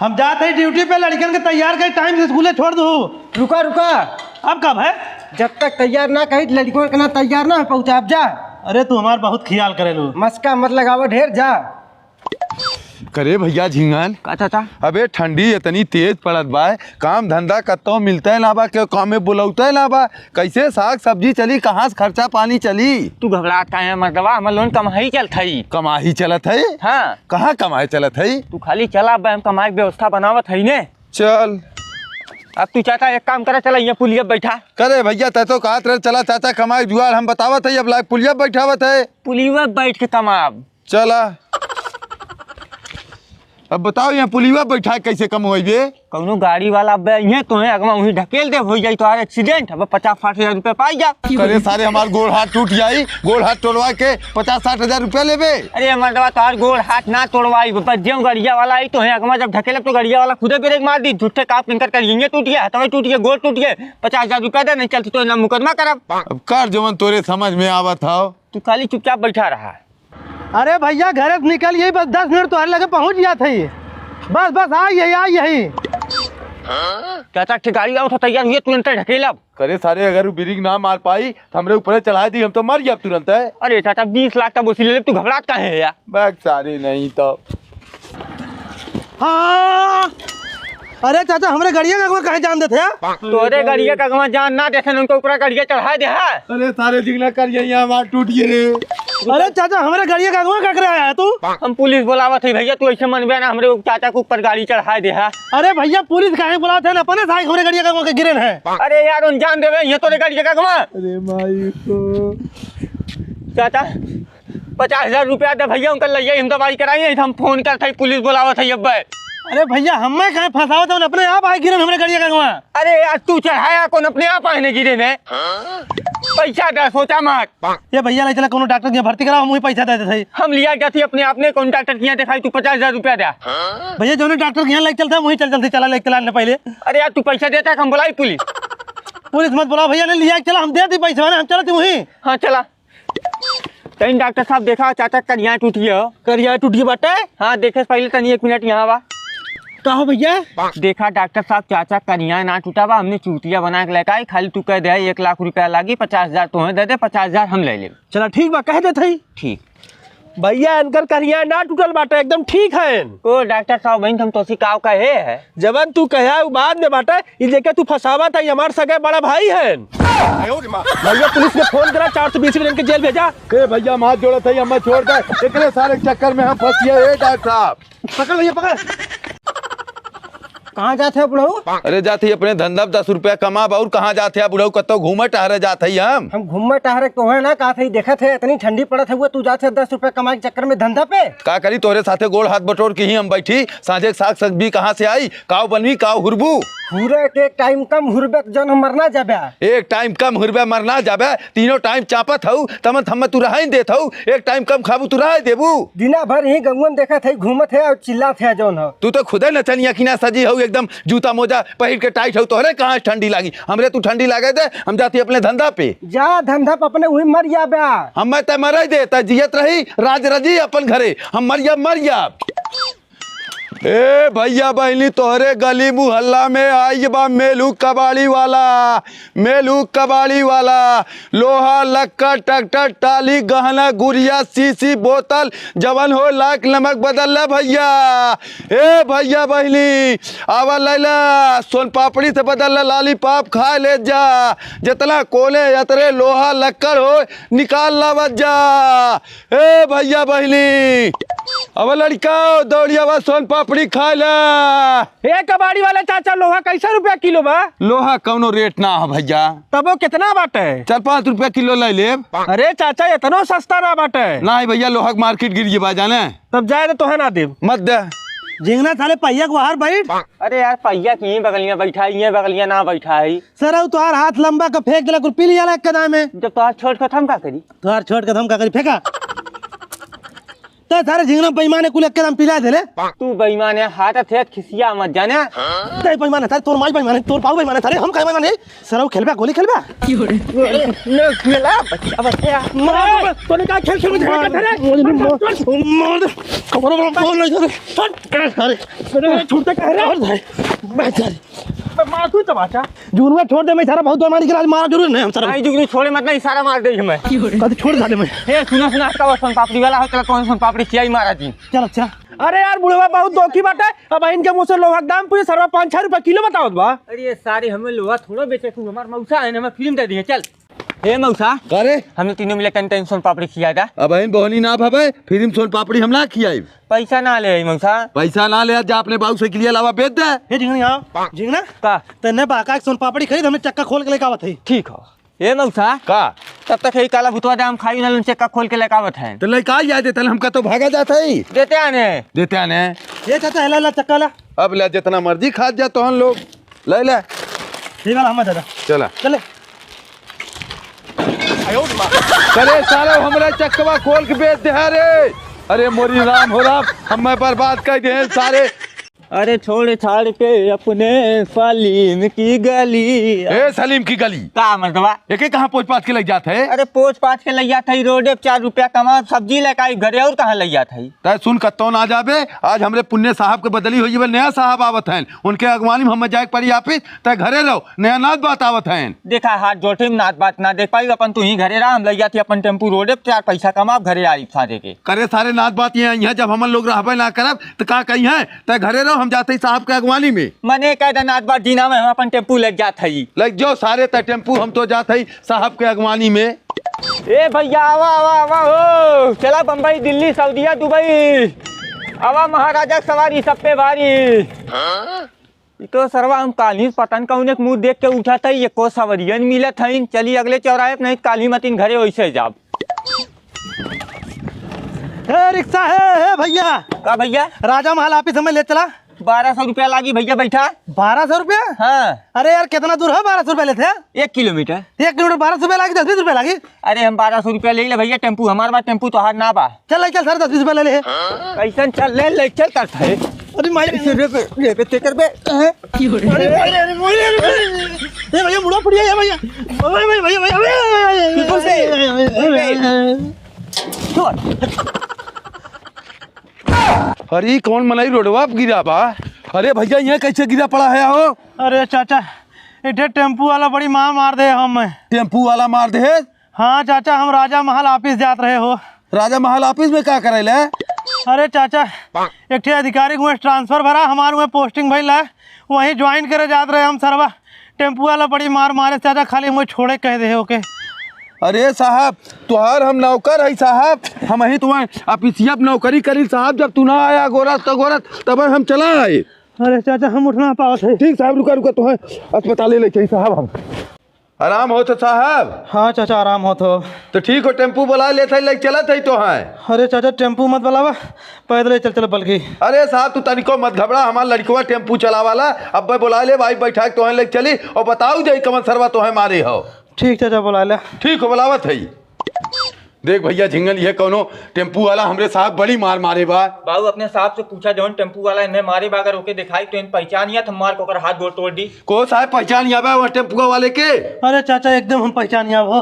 हम जाते ही ड्यूटी पे लड़कियन के तैयार कर टाइम से स्कूले छोड़ दू। रुका रुका, अब कब है? जब तक तैयार ना कही लड़कियों के ना तैयार ना पहुँचा अब जा। अरे तू हमार बहुत ख्याल करे लो। मस्का मत लगावो ढेर, जा। करे भैया झिंगन का चाचा? अबे ठंडी इतनी तेज पड़त बा, काम धंधा कत्तो मिलता है ना बा, के काम में बुलाता है ना बा, कैसे साग सब्जी चली, कहाँ से खर्चा पानी चली? तू घबराता है मर्दवा, हमर लोन कमाई चलत है। कमाई चलत है? हाँ, कहाँ कमाई चलत है? तू खाली चला बैंक कमाई व्यवस्था बनावत है ने। चल अब तू चाचा एक काम करे, चला यहाँ पुलिया बैठा। करे भैया तै तो कहत रहे चला चाचा कमाई जुआर, हम बतावत है अब लाइक पुलिया बैठावत है। पुलिया बैठ के कमाब। चला अब बताओ यहाँ पुलिया बैठा कैसे कम हो बे? कौनो गाड़ी वाला ये तो है अगवा वहीं ढकेल दे, हो जाए तो एक्सीडेंट, अब 50-60 हजार रुपया पाई जा। करे सारे हमार गोड़ हाथ टूट जाई, गोड़ हाथ तोड़वा के 50-60 हजार रुपया लेबे? अरे मर्दवा तार गोड़ हाथ ना तोड़वाई, जो गड़िया वाला आई तो है अगवा जब ढकेले तो गड़िया वाला खुदे ब्रेक मार दी, झूठे काप किनकर कर ये टूट गया, हथवा टूट गया, गोड़ टूट गया, 50 हजार रुपया दे, नहीं चलती तो ना मुकदमा करब। अब कर जवन तोरे समझ में आवत हो। तू खाली चुपचाप बैठा रहा। अरे भैया घर से निकल यही बस 10 मिनट तो लगे पहुँच जाते ही। बस बस आ यही। चाचा के गाड़ी आओ तो तैयार हुए तुरंत ढकेलब। करे सारे अगर ब्रेक ना मार पाई तो हमरे ऊपर चढ़ा दी, हम तो मर गया तुरंत है। अरे चाचा 20 लाख का वसूल ले, तू घबरात काहे है यार? बैग सारे नहीं तो। हाँ अरे चाचा हमरे गड़िया का कहाँ जान देते हैं? तोरे गड़िया का अगवा जान ना देखे उनको ऊपर गड़िया चढ़ा दे है। अरे सारे जिगना कर यहाँ हमार टूट गए। अरे चाचा हमरे गड़िया का क्या करे आया तू? हम पुलिस बुलावत है भैया, तू ऐसे मनबे ना हमरे चाचा के ऊपर गाड़ी चढ़ा दे है। अरे भैया पुलिस काहे बुलाते हैं? अपने साइड हमरे गड़िया का गिरे है। अरे यार उन जान देवे ये तोरे गड़िया का अगवा। अरे माई को चाचा 50 हजार रुपया दे भैया, उनका लइया हम दवाई कराई, हम फोन करते पुलिस बुलावत है अब। अरे भैया हमें कहे फंसाओ तो अपने आप आए गिरे हमरे गड़िया का। अरे यार तू चढ़ाया कौन, अपने आप आने गिरे ने। पैसा दे, सोचा मत। ये भैया ले चला कोनो डॉक्टर के भर्ती कराओ, हम वही पैसा देते थे। हम लिया जाती अपने आपने, कौन डॉक्टर के यहाँ दिखाई, तू 50 हजार रुपया दे। भैया जो डॉक्टर के यहाँ लेके चलता वही चलते चला लेके चला पहले। अरे यार तू पैसा देता है, हम बुलाई पुलिस। पुलिस मत बुलाओ भैया, ने लिया चला हम दे दी पैसा, हम चलते वही। हाँ चला। कहीं डॉक्टर साहब देखा चाचा करिया टूट गया। करिया टूट गई बाटे? हाँ देखे पहले तनी 1 मिनट यहाँ बा। कहो भैया? देखा डॉक्टर साहब चाचा करिया ना टूटा बा, हमने चूतिया बना के लेकर आई, खाली तू कह दे 1 लाख रुपया लागी, 50 हजार तो दे दे, 50 हजार हम ले ले। चला ठीक बा, कह देते। ठीक भैया इनकर करिया ना टूटल बाटे, एकदम ठीक है। ओ डॉक्टर साहब बहन हम तो सिकाव कहे है जबन तू कहा बाद में बाटे, ये देखे तू फसावा था, हमारे सगे बड़ा भाई है। भैया पुलिस ने फोन करा, 420 मिनट के जेल भेजा। ए भैया माथ जोड़ा था, हमें छोड़ दे, इतने सारे चक्कर में हम फंस गए। डॉक्टर साहब पकड़ भैया पकड़। कहाँ जाते हैं बुढ़ऊ? अरे जाते ही अपने धंधा 10 रुपया कमा, और कहाँ जाते हैं बुढ़ऊ? कतो घूमे टहरे जाते ही हम घूमे टहरे तो है ना, कहा थे देखा थे इतनी ठंडी पड़त है, तू जाते 10 रुपया कमाए के चक्कर में धंधा पे। का करी तोरे साथे गोड़ हाथ बटोर के ही हम बैठी, साझे साग सब्जी कहाँ से आई, काव बनवी काव हुरबू। पूरे एक टाइम कम हुरबे जन हम मरना जाबे। एक टाइम कम हुरबे मरना जाबे, तीनों टाइम चापत हूँ तमन हम तू रहा देत हूँ, एक टाइम कम खाबू तू रहा देबू। दिना भर ही गंगवन देखा थे, घूमत है और चिल्लात है जौन हो। तू तो खुदे नचनिया किना सजी हूँ, एकदम जूता मोजा पहिर के टाइट हो, तोहरे कहाँ ठंडी लागी, हमरे तू ठंडी लागे दे, हम जाती अपने धंधा पे। जा धंधा पे अपने वही मर जाबे। हम तय मर दे त जियत रही राज रजी अपन घरे, हम मर जा। ए भैया बहनी तोहरे गली मुहल्ला में आई बा मेलू कबाड़ी वाला, लोहा लक्का ट्रैक्टर टाली गहना गुड़िया सीसी बोतल जवन हो लाख नमक बदल ले भैया। ए भैया बहनी आवा लैला सोन पापड़ी से बदल ले लॉलीपॉप खा ले जा, जितना कोले यतरे लोहा लक्कर हो निकाल लावत जा। ए भैया बहनी अब लड़का दौड़िया सोन पापड़ी खा ले। ए कबाड़ी वाले चाचा लोहा कैसे रुपया किलो बा? लोहा कौनो रेट ना है भैया। तब वो कितना बाटे? 4-5 रुपया किलो ले ले। अरे चाचा इतना सस्ता ना बाटे। नहीं भैया लोहा के मार्केट गिर गई जाने। तब जाए तो है ना दे मत दे। झिंगना थाले पहिया के बाहर बैठ। अरे यार पहिया की बगलियां बैठा है, ये बगलियां ना बैठा है। सर तुहार हाथ लंबा का फेंक दिला कुल पी लिया एक कदम में। जब तुहार छोड़ कर हम का करी? तुहार छोड़ के हम का करी फेंका। तो सारे झिंगना बेईमान है कुल के नाम पिला देले तू बेईमान है, हाथ थे खिसिया मत जाने। ते बेईमान है तारे, तोर माई बेईमान है, तोर बाबू बेईमान है तारे, हम काय बेईमान है? सरव खेलबा गोली खेलबा न खेला बच्चा बच्चा मार तूने का खेल खेल झगड़ा कर रे मार खबर बोल नहीं सारे छूटते कह रहे मार तू तमाचा जून में छोड़ दे, मैं सारा बहुत मारी के आज मारा जरूर नहीं हम सारा नहीं जुगनी छोड़े मत ना, इशारा मार दे हमें। कद छोड़ दे मैं। हे सुना का सोन पापड़ी वाला हो, चला कौन सोन पापड़ी खियाई मारा जी। चल अच्छा अरे यार बुढ़वा बहुत दोखी बात है। अब इनके मुंह से लोहा के दाम पूछे सरवा 5-6 रुपए किलो बताओ बा। अरे ये सारे हमें लोहा थोड़ा बेचे, तू हमार मौसा है, हमें फिल्म दे दी। चल हे मौसा, करे हमने तीनों मिले कंटेन सोन पापड़ी खिया था। अब बहन बहनी ना भावे फिर सोन पापड़ी हम ना खियाई। पैसा ना ले मौसा, पैसा ना ले जा अपने बाबू से के लिए अलावा बेच दे। हे झिंगना आओ झिंगना का तने बाका सोन पापड़ी खरीद, हमने चक्का खोल के लेके आवत है। ठीक हो। हे मौसा का तब तक ये काला भुतवा दाम खाई ना चक्का खोल के लेकावत है। तो लड़का याद देते हमका तो भागा जाता ही देते आने देते आने। ये चाचा हेला ला चक्का ला, अब ले जितना मर्जी खा जा तो हम लोग ले ले ये वाला हम दादा चला चले। करे साला हमरा चक्कवा खोल के बेच दे रे। अरे मोरी राम हो राम, हमें बर्बाद कर दे सारे। अरे छोड़ छाड़ के अपने सलीम की गली। ए सलीम की गली का मतलब एक कहाँ पोच पाच के लग जाते है। अरे पोच पाच के लैया था रोडे 4 रुपया कमा, सब्जी लेकर आई घरे और कहाँ लैया था। तय सुन कत्तो ना जाबे, आज हमरे पुण्य साहब के बदली हो जीवन नया साहब आवत हैं, उनके अगवानी में हम जाए पड़ी ऑफिस तय घरे रहो, नया नाथ बात आवत हैं। देखा हाथ जोटे में नाथ बात ना देख पाई, अपन तू ही घरे रहा, हम लैया थी अपन टेम्पू रोडे 4 पैसा कमा घरे आई सारे के। करे सारे नाथ बात ये जब हम लोग रहबे ना करब तो का कही है तय घरे रहो, हम जाते साहब के अगवानी में। मने कह दे नाथ बात जीना में हम अपन टेम्पू लग जात है। लग जाओ सारे तय टेम्पू, हम तो जाते ही साहब के अगवानी में। ए भैया आवा आवा आवा हो, चला बम्बई दिल्ली सऊदीया दुबई आवा, महाराजा सवारी सब पे भारी। तो सरवा हम काली पतन का उन्हें मुंह देख के उठा था, ये को सवरियन मिले थे। चली अगले चौराहे नहीं काली मतीन घरे वैसे जाब। रिक्शा है भैया का भैया राजा महल ऑफिस हमें ले चला। 1200 रुपया लागी भैया बैठा। 1200 रुपया? हाँ। अरे यार कितना दूर है, 1200 रुपया लेते हैं। 1 किलोमीटर 1 किलोमीटर 1200 रुपया लागी, 10-20 रुपया लागी। अरे हम 1200 रुपया ले ले भैया, टेम्पू हमारे पास टेम्पू तो हार ना बा। चल चल सर 10-20 रुपया ले ले। कैसे चल ले चल करता है। अरे माई तेकर पे भैया मुड़ा पड़िया है भैया अरे कौन मलाई रोडवा गिरा बा। अरे भैया यहाँ कैसे गिरा पड़ा है हो। अरे चाचा इधर टेम्पू वाला बड़ी मार दे हम। टेम्पू वाला मार दे। हाँ चाचा हम राजा महल ऑफिस जात रहे हो। राजा महल ऑफिस में क्या करे ले। अरे चाचा एक अधिकारी को ट्रांसफर भरा, हमारे में पोस्टिंग भइल है, वहीं ज्वाइन करे जात रहे हम। सरवा टेम्पू वाला बड़ी मारे चाचा, खाली मुझे छोड़े कह दे ओके। अरे साहब तुहार हम नौकर है साहब, हम ही तुम्हें ऑफिसिया नौकरी करी साहब, जब तू ना आया गोरत तब हम चला आए। अरे चाचा हम उठना पावत है। ठीक साहब रुका रुका, तुम्हें अस्पताल ले चलिए साहब। हम आराम हो तो साहब। हाँ चाचा आराम हो तो ठीक हो, टेम्पू बुला लेते ले चलत है तो है। अरे चाचा टेम्पू मत बुलावा, पैदल चल बल्कि। अरे साहब तू तनिको मत घबरा, हमारा लड़कवा टेम्पू चला वाला, अब बुला ले भाई बैठा तो ले चली और बताओ जाई कमन सरवा तो है मारे हो। ठीक चाचा बुला ले। ठीक हो बुलावत है। देख भैया झिंगल ये कौनो टेम्पू वाला हमरे साहब बड़ी मार मारे बा। बाबू अपने साहब से पूछा जौन टेम्पू वाला इन्हें मारे बागर होके दिखाई तो इन पहचानिया था, मार को हाथ गोड़ तोड़ दी। को साहब पहचान आवा वो टेम्पू वाले के। अरे चाचा एकदम हम पहचानिया हो।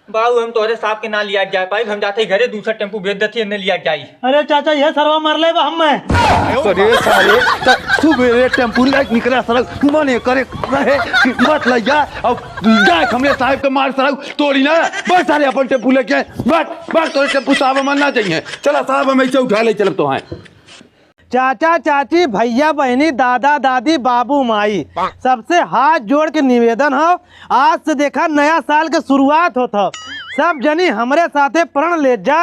बाबू हम तोरे साहब के ना लिया जाए पाई, हम जाते घरे दूसरा टेम्पू भेज देती है लिया जाई। अरे चाचा यह सरवा मर ले हम। अरे साले सुबह टेम्पू लाइक निकला सड़क मने करे रहे कि मत ले जा और जाए हमरे साहब के मार सड़क तोड़ी ना, बस सारे अपन टेम्पू लेके बस तोरे टेम्पू साहब मानना चाहिए। चला साहब हम ऐसे उठा ले चल तो हैं। चाचा चाची भैया बहनी दादा दादी बाबू माई सबसे हाथ जोड़ के निवेदन हो, आज से देखा नया साल के शुरुआत होता, सब जनी हमरे साथे प्रण ले जा।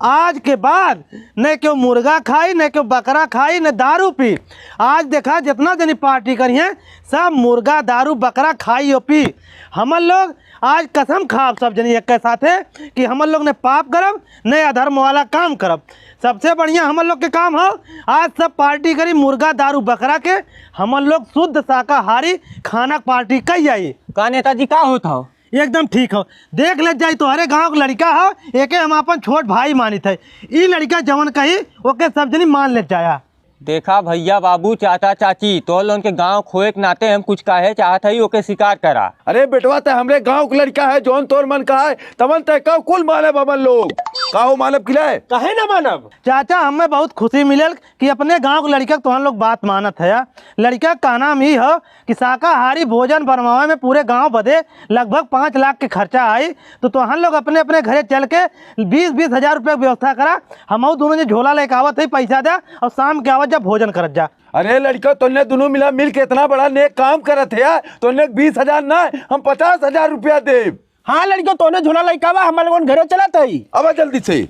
आज के बाद न क्यों मुर्गा खाई, न क्यों बकरा खाई, न दारू पी। आज देखा जितना जनी पार्टी करिए सब मुर्गा दारू बकरा खाई और पी। हम लोग आज कसम खाब सब जनी एक के साथे कि हम लोग ने पाप करब न अधर्म वाला काम करब। सबसे बढ़िया हम लोग के काम हो आज सब पार्टी करी मुर्गा दारू बकरा के, हम लोग शुद्ध शाकाहारी खाना पार्टी कही जाई। का नेताजी का होता हो एकदम ठीक हो। देख ले जाई तो हरे गांव का लड़का हो, एके हम अपन छोट भाई मानी थे। ई लड़का जवन कही ओके सब जनी मान ले जाया। देखा भैया बाबू चाचा चाची तो लोन के गांव खोए के नाते हम कुछ काहे चाहत हई ओके स्वीकार करा। अरे बेटवा ते हमरे गांव के लड़का है जौन तोर मन का है तमन ते कब कुल मानव हमन लोग काहो मानव खिलाए कहे ना मानब। चाचा हमें बहुत खुशी मिलल कि अपने गांव के लड़का तो हम लोग बात मानत है। लड़का का नाम ही हो कि शाकाहारी भोजन बनवावे में पूरे गांव बदे लगभग 5 लाख के खर्चा आई। तो हम लोग अपने अपने घरे चल के 20-20 हजार रुपये की व्यवस्था करा। हम दोनों ने झोला लेके आवत है, पैसा दे और शाम के आवत जा भोजन करत जा। अरे लड़का तोने दोनों मिला मिल के इतना बड़ा नेक काम करत है तोने 20,000 ना हम 50,000 रुपया दे। हाँ लड़को तोने झोला लइकावा हमारे लोगन घरे चलत हई। अब जल्दी से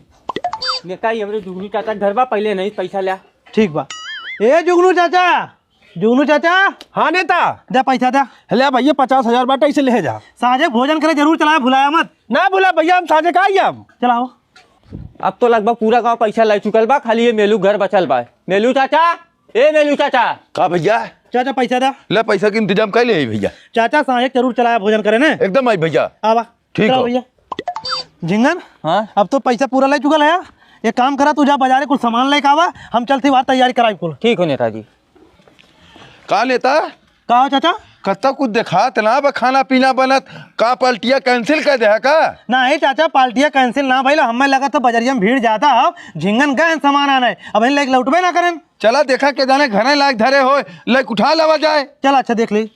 नेता ही हमरे जुगनू चाचा घर बा पहले नहीं पैसा लिया। ठीक बा। ए जुगनू चाचा, जुगनू चाचा हाँ नेता दे पैसा दे। ले भैया 50,000 बाटे इसे ले जा। साझे भोजन करे जरूर चलाए, भुलाया मत। ना बोला भैया हम साझे का आई हम। चलाओ। अब तो लगभग पूरा गांव पैसा ले चुकल बा, खाली ये मेलू घर बचल बा। मेलू चाचा, ए मेलू चाचा। का भैया चाचा पैसा दे। ले पैसा के इंतजाम कर ले भैया। चाचा साझे जरूर चलाया भोजन करे ने। एकदम आई भैया। आवा ठीक चलाओ हो। भैया। झिंगन हाँ अब तो पैसा पूरा ले चुकल है। एक काम करा, तू जा बाजारे कुछ सामान लेके आवा, हम चलती बाहर तैयारी कराई कुल। ठीक हो नेताजी। का लेता का हो चाचा? कत्ता कुछ देखा तना बा खाना पीना बनत का पलटिया कैंसिल कर दे का। नहीं चाचा पार्टियाँ कैंसिल ना भइल, हमें लगा था बजरिया में भीड़ ज्यादा हो, झिंगन गए सामान आने अब इन लेके लौटबे ना करें। चला देखा के जाने घरे लायक धरे हो लेक उठा लवा जाए। चल अच्छा देख ली।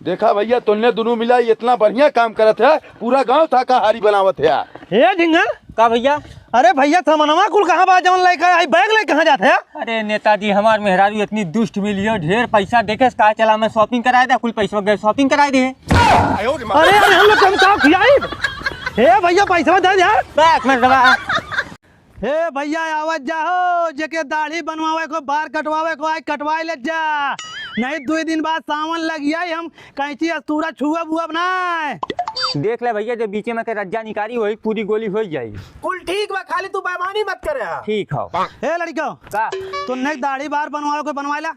देखा भैया तुमने दोनों मिला इतना बढ़िया काम करत है, पूरा गांव शाकाहारी बनावत है। ए झिंगन का भैया? अरे भैया सामानवा कुल कहाँ बा जवन लेके आई, बैग लेके कहाँ जाते है? अरे नेताजी हमार मेहरारू इतनी दुष्ट मिली हो, ढेर पैसा देखे कहा चला मैं शॉपिंग कराए दे, कुल पैसा गए शॉपिंग कराए दे। अरे हम लोग कम काम खिलाई। हे भैया पैसा दे यार। बैक में दबा। हे भैया आवाज जाओ, जेके दाढ़ी बनवावे को बाल कटवावे को आई कटवाई ले जा, नहीं 2 दिन बाद सावन लग जाई, हम कैंची अस्तूरा छुआ बुआ बनाए। देख ले भैया जब बीचे में के रज्जा निकारी वही पूरी गोली हो जाएगी। कुल ठीक बा, खाली तू बेईमानी मत करे। ठीक हो। हे लड़का का तुमने दाढ़ी बार बनवावे को बनवाइला?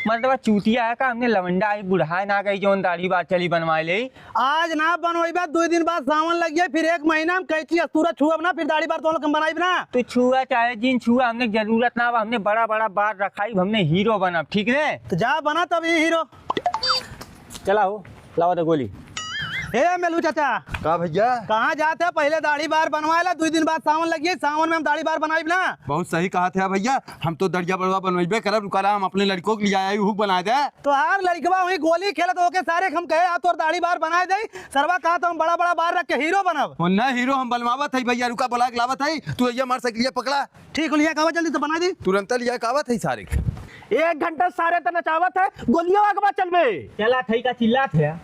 मतलब चूतिया है का हमने लवंडा आई बुढ़ाए ना गई जो दाढ़ी बात चली बनवाए ले। आज ना बनवाइबा, 2 दिन बाद सावन लग जाए, फिर 1 महीना हम कैंची अस्तूरा छुआ बना, फिर दाढ़ी बार तो हम बनाई ना। तो छुआ चाहे जिन छुआ हमने जरूरत ना, हमने बड़ा बड़ा बार रखाई, हमने हीरो बना ठीक है। तो जा बना तब ये हीरो। चला हो लावा दे गोली। हे मेलू चाचा का भैया कहाँ जाते हैं? पहले दाढ़ी बार बनवाला, 2 दिन बाद सावन लगी, सावन में हम दाढ़ी बार बनाई ना। बहुत सही कहा था भैया, हम तो दरिया बड़वा बनवेबे करब, रुका हम अपने लड़कों के लिए आया हुक बना दे। तो हर लड़कवा वही गोली खेलत होके सारे हम कहे आ तोर दाढ़ी बार बनाए दे, सरवा कहा तो हम बड़ा बड़ा बार रख के हीरो बनब। ना हीरो हम बनवावत है भैया, रुका बोला के लावत है, तू ये मार सकलिए पकड़ा। ठीक हो लिया कहा जल्दी तो बना दी। तुरंत लिया कावत है सारे। 1 घंटा सारे तो नचावत है, गोलियों के बाद चलबे। चला थई का चिल्लात है।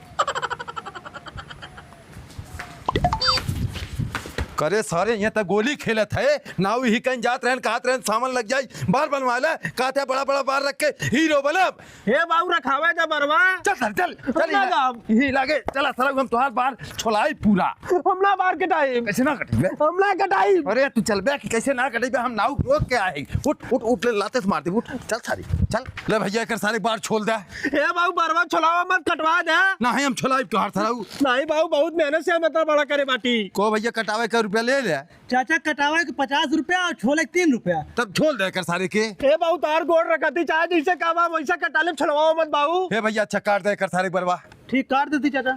करे सारे यहाँ तक गोली खेलत है ना, ही कहीं जात रहन कहत रहन सामान लग जाए, बार बनवाला कहते बड़ा बड़ा बार रख के हीरो बनब। हे बाबू रखावे जा बरवा। चल चल चल चल ही लागे चला सरग हम तोहार बार छोलाई पूरा। हमला बार के टाइम कैसे ना कटेबे? हमला के टाइम। अरे तू चल बे कि कैसे ना कटेबे, हम नाव रोक के आए। उठ उठ उठ ले लाते से मार दे, उठ चल सारी चल। ले भैया कर सारे बार छोड़ दे। हे बाबू बरवा छोलावा मत कटवा दे। ना है हम छोलाई तोहार सरऊ। नहीं बाबू बहुत मेहनत से मतलब बड़ा करे बाटी। को भैया कटावे का रुपया ले ले। चाचा कटावे के 50 रुपया और छोले 3 रुपया। तब छोड़ दे कर सारे के। हे बाबू तार गोड़ रखती चाहे जैसे कावा वैसा कटा ले, छोलवाओ मत बाबू। हे भैया अच्छा काट दे कर सारे बरवा। ठीक काट देती चाचा।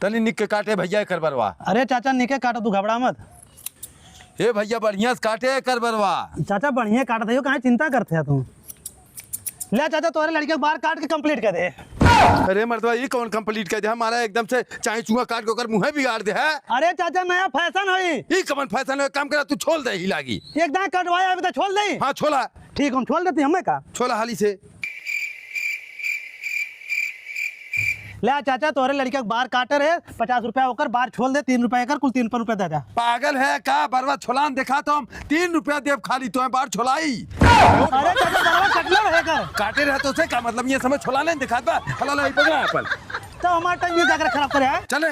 तनी निक के काटे भैया कर बरवा। अरे चाचा निके काटो, तू घबरा मत। हे भैया बढ़िया से काटे कर बरवा। चाचा बढ़िया काटते हो, कहाँ चिंता करते हैं तुम। ले चाचा तुम्हारे लड़के को बाहर काट के कंप्लीट कर दे। अरे मर्दवा ये कौन कंप्लीट कर दे, हमारा एकदम से चाहे चूहा काट के ओकर मुंह बिगाड़ दे है। अरे चाचा नया फैशन है, ये कमन फैशन है, काम करा तू छोड़ दे ही लागी। एकदम कटवाया अभी तो छोड़ दे। हाँ छोला ठीक हम छोड़ देती हमें का। छोला हाली से। ले चाचा तोरे लड़के बार काटे रहे, 50 रुपया होकर बार छोड़ दे, 3 रुपया कर, कुल 3 रुपया दे दे। पागल है का बरवा छोलान देखा तो हम 3 रुपया देव खाली तो बार छोलाई। अरे चाचा बराबर कटले रहेगा। काटे रहे तो से का मतलब ये समझ छोला नहीं दिखा बा। हला नहीं पकड़ा अपन। तो हमारा टाइम ये जाकर खराब करे है। चले